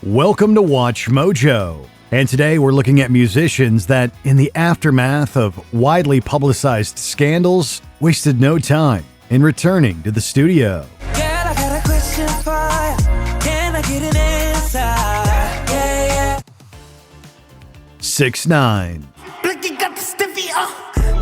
Welcome to Watch Mojo. And today we're looking at musicians that, in the aftermath of widely publicized scandals, wasted no time in returning to the studio. Girl, I got a question for you. Can I get an answer? Yeah. 6ix9ine. Blicky got the stiffy,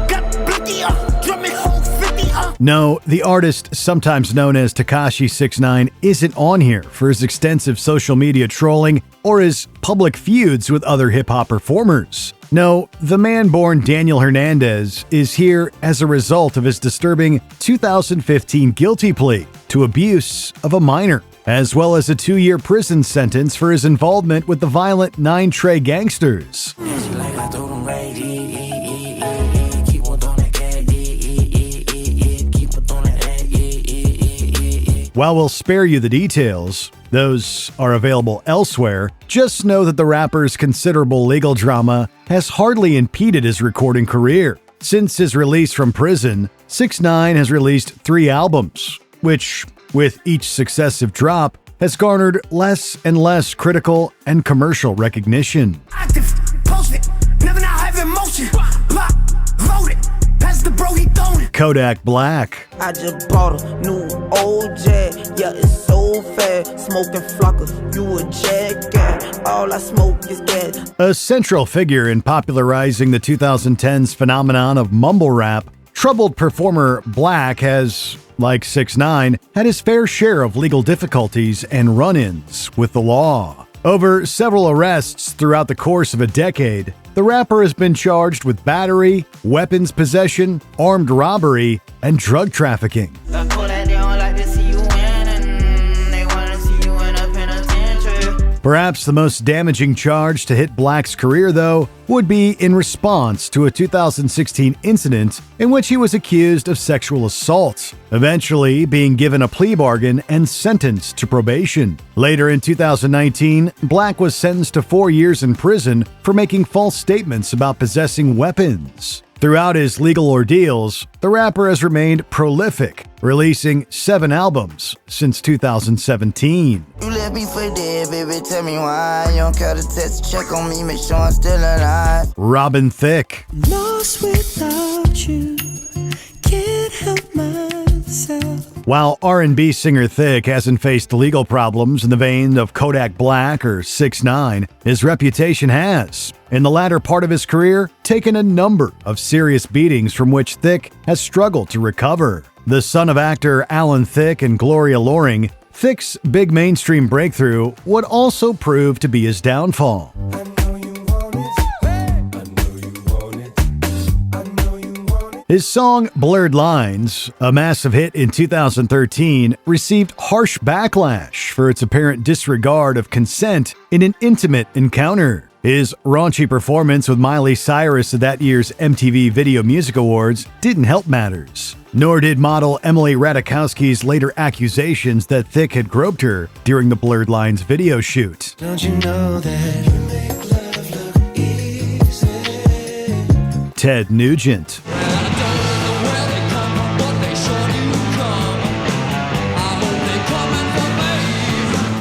got blicky, drumming whole 50, No, the artist, sometimes known as Tekashi 6ix9ine, isn't on here for his extensive social media trolling or his public feuds with other hip-hop performers. No, the man born Daniel Hernandez is here as a result of his disturbing 2015 guilty plea to abuse of a minor, as well as a 2-year prison sentence for his involvement with the violent 9 Trey gangsters. While we'll spare you the details, those are available elsewhere, just know that the rapper's considerable legal drama has hardly impeded his recording career. Since his release from prison, 6ix9ine has released 3 albums, which, with each successive drop, has garnered less and less critical and commercial recognition. active, post it, never not have emotion, pop, load it, pass the bro, he throwing it. Kodak Black. I just bought a new old jet, yeah, it's so fast. Smoking flockers, you a jackass. All I smoke is gas. A central figure in popularizing the 2010s phenomenon of mumble rap, troubled performer Black has, like 6ix9ine, had his fair share of legal difficulties and run-ins with the law. Over several arrests throughout the course of a decade, the rapper has been charged with battery, weapons possession, armed robbery, and drug trafficking. Perhaps the most damaging charge to hit Black's career, though, would be in response to a 2016 incident in which he was accused of sexual assault, eventually being given a plea bargain and sentenced to probation. Later in 2019, Black was sentenced to 4 years in prison for making false statements about possessing weapons. Throughout his legal ordeals, the rapper has remained prolific, releasing 7 albums since 2017. You left me for dead, baby, tell me why. You don't care to test, check on me, make sure I'm still alive. Robin Thicke. Lost without you, can't help myself. While R&B singer Thicke hasn't faced legal problems in the vein of Kodak Black or 6ix9ine, his reputation has, in the latter part of his career, taken a number of serious beatings from which Thicke has struggled to recover. The son of actor Alan Thicke and Gloria Loring, Thicke's big mainstream breakthrough would also prove to be his downfall. His song Blurred Lines, a massive hit in 2013, received harsh backlash for its apparent disregard of consent in an intimate encounter. His raunchy performance with Miley Cyrus at that year's MTV Video Music Awards didn't help matters. Nor did model Emily Ratajkowski's later accusations that Thicke had groped her during the Blurred Lines video shoot. Don't you know that you make love look easy? Ted Nugent.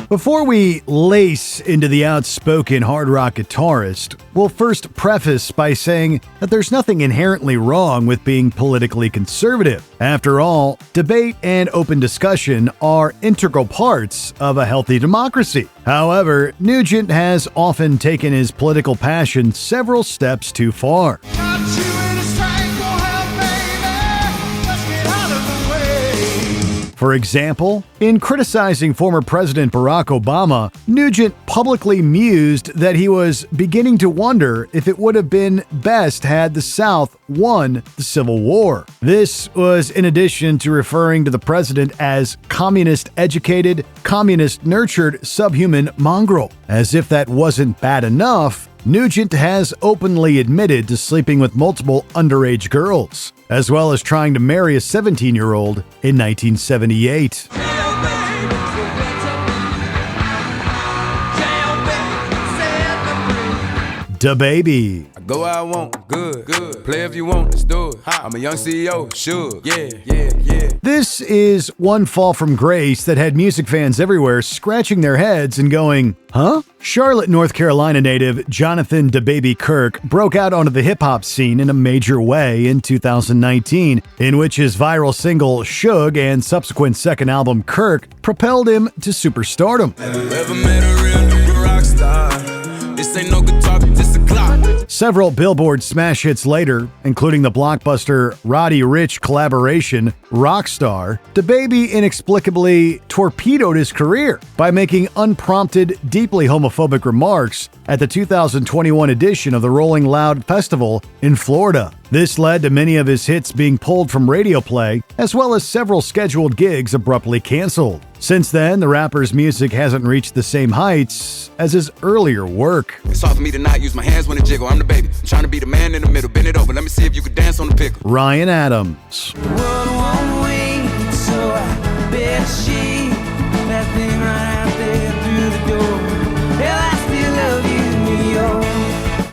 Before we lace into the outspoken hard rock guitarist, we'll first preface by saying that there's nothing inherently wrong with being politically conservative. After all, debate and open discussion are integral parts of a healthy democracy. However, Nugent has often taken his political passion several steps too far. For example, in criticizing former President Barack Obama, Nugent publicly mused that he was beginning to wonder if it would have been best had the South won the Civil War. This was in addition to referring to the president as communist-educated, communist-nurtured subhuman mongrel. As if that wasn't bad enough, Nugent has openly admitted to sleeping with multiple underage girls, as well as trying to marry a 17-year-old in 1978. DaBaby. I go where I want, good. Play if you want, let's do it. I'm a young CEO, sure. Yeah. This is one fall from grace that had music fans everywhere scratching their heads and going, huh? Charlotte, North Carolina native Jonathan DaBaby Kirk broke out onto the hip-hop scene in a major way in 2019, in which his viral single Suge and subsequent second album Kirk propelled him to superstardom. Ever met a real nigga rock star? This ain't no guitar, this a clock. Several Billboard smash hits later, including the blockbuster Roddy Ricch collaboration Rockstar, DaBaby inexplicably torpedoed his career by making unprompted, deeply homophobic remarks at the 2021 edition of the Rolling Loud Festival in Florida. This led to many of his hits being pulled from radio play, as well as several scheduled gigs abruptly canceled. Since then, the rapper's music hasn't reached the same heights as his earlier work. It's hard for me to not use my hands when I jiggle. I'm the baby. I'm trying to be the man in the middle. Bend it over. Let me see if you can dance on the pickle. Ryan Adams. World won't wait, so I bet she that thing right out there through the door. Hell, I still love you, New York.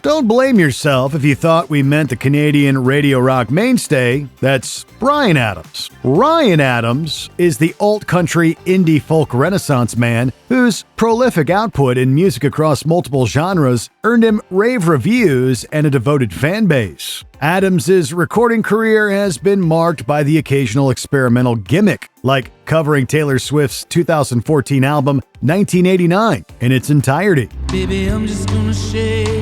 Don't blame yourself if you thought we meant the Canadian radio rock mainstay. That's Bryan Adams. Ryan Adams is the alt-country indie folk renaissance man whose prolific output in music across multiple genres earned him rave reviews and a devoted fan base. Adams' recording career has been marked by the occasional experimental gimmick, like covering Taylor Swift's 2014 album 1989 in its entirety. Baby, I'm just gonna shake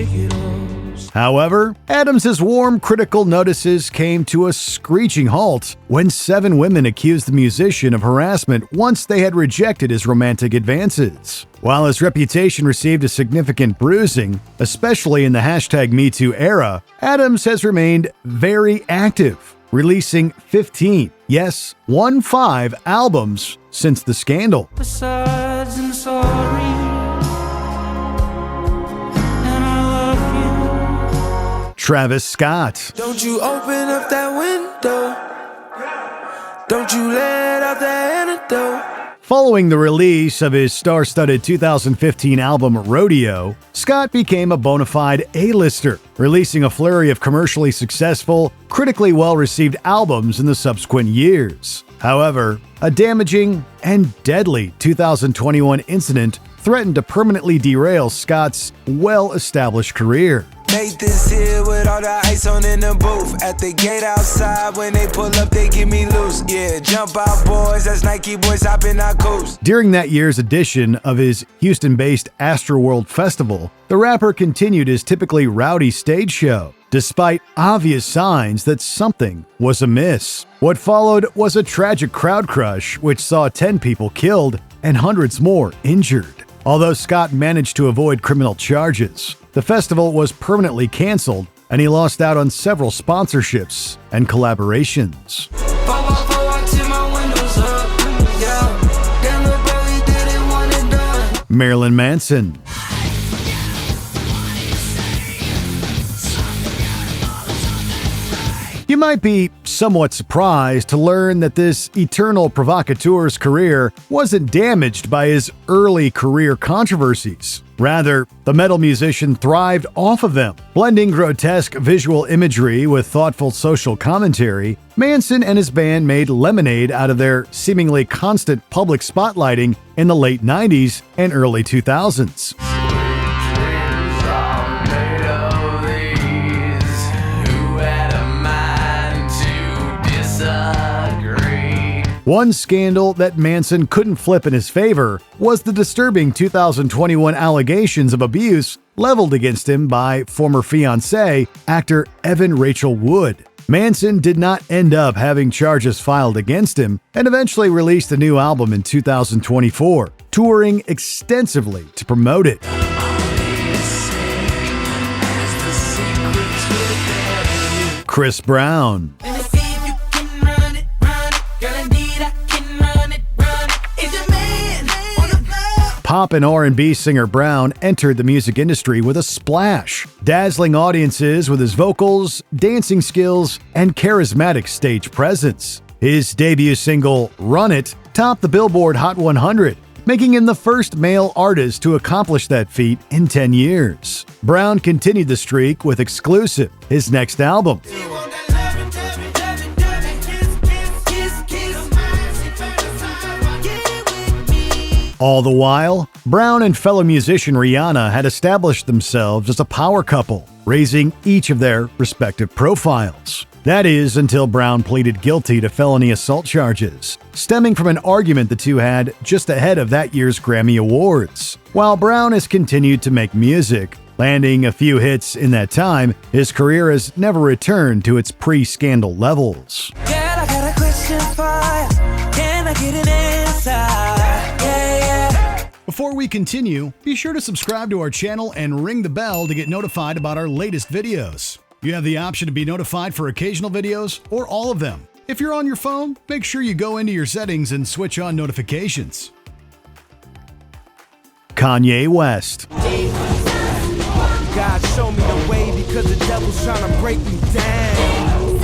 it off. However, Adams' warm critical notices came to a screeching halt when 7 women accused the musician of harassment once they had rejected his romantic advances. While his reputation received a significant bruising, especially in the #MeToo era, Adams has remained very active, releasing 15 albums since the scandal. Besides, I'm sorry. Travis Scott. Don't you open up that window. Don't you let out that antidote. Following the release of his star-studded 2015 album Rodeo, Scott became a bona fide A-lister, releasing a flurry of commercially successful, critically well-received albums in the subsequent years. However, a damaging and deadly 2021 incident threatened to permanently derail Scott's well-established career. Made this here with all the ice on in the booth. At the gate outside, when they pull up, they give me loose. Yeah, jump out, boys. That's Nike boys hopping our coast. During that year's edition of his Houston-based Astroworld festival, the rapper continued his typically rowdy stage show, despite obvious signs that something was amiss. What followed was a tragic crowd crush, which saw 10 people killed and hundreds more injured. Although Scott managed to avoid criminal charges, the festival was permanently canceled, and he lost out on several sponsorships and collaborations. Marilyn Manson. You might be somewhat surprised to learn that this eternal provocateur's career wasn't damaged by his early career controversies. Rather, the metal musician thrived off of them. Blending grotesque visual imagery with thoughtful social commentary, Manson and his band made lemonade out of their seemingly constant public spotlighting in the late 90s and early 2000s. One scandal that Manson couldn't flip in his favor was the disturbing 2021 allegations of abuse leveled against him by former fiancé, actor Evan Rachel Wood. Manson did not end up having charges filed against him and eventually released a new album in 2024, touring extensively to promote it. Chris Brown. Pop and R&B singer Brown entered the music industry with a splash, dazzling audiences with his vocals, dancing skills, and charismatic stage presence. His debut single, Run It, topped the Billboard Hot 100, making him the first male artist to accomplish that feat in 10 years. Brown continued the streak with Exclusive, his next album. All the while, Brown and fellow musician Rihanna had established themselves as a power couple, raising each of their respective profiles. That is, until Brown pleaded guilty to felony assault charges, stemming from an argument the two had just ahead of that year's Grammy Awards. While Brown has continued to make music, landing a few hits in that time, his career has never returned to its pre-scandal levels. Girl, I got a question for you. Can I get an answer? Yeah. Before we continue, be sure to subscribe to our channel and ring the bell to get notified about our latest videos. You have the option to be notified for occasional videos or all of them. If you're on your phone, make sure you go into your settings and switch on notifications. Kanye West. God show me the way because the devil's trying to break me down.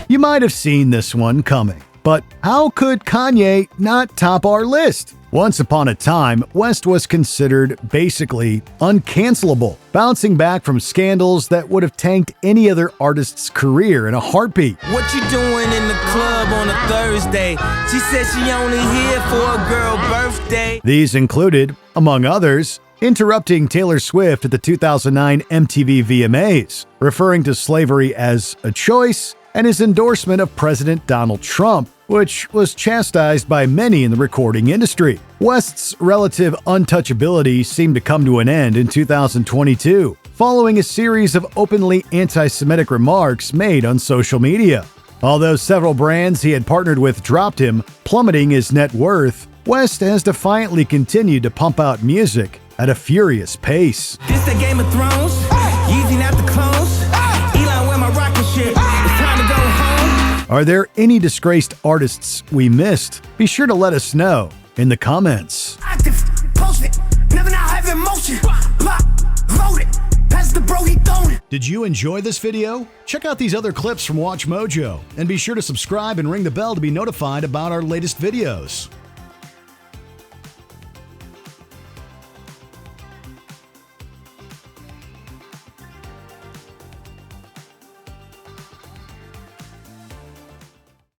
You might have seen this one coming, but how could Kanye not top our list? Once upon a time, West was considered basically uncancelable, bouncing back from scandals that would have tanked any other artist's career in a heartbeat. What you doing in the club on a Thursday? She said she only here for a girl birthday. These included, among others, interrupting Taylor Swift at the 2009 MTV VMAs, referring to slavery as a choice, and his endorsement of President Donald Trump, which was chastised by many in the recording industry. West's relative untouchability seemed to come to an end in 2022, following a series of openly anti-Semitic remarks made on social media. Although several brands he had partnered with dropped him, plummeting his net worth, West has defiantly continued to pump out music at a furious pace. This the Game of Thrones. Yeezy not the clones. Elon wear my rocket shit. It's time to go home. Are there any disgraced artists we missed? Be sure to let us know in the comments. Active, post it, never not have emotion. Lock, load it, pass the bro, he throwing it. Did you enjoy this video? Check out these other clips from WatchMojo and be sure to subscribe and ring the bell to be notified about our latest videos.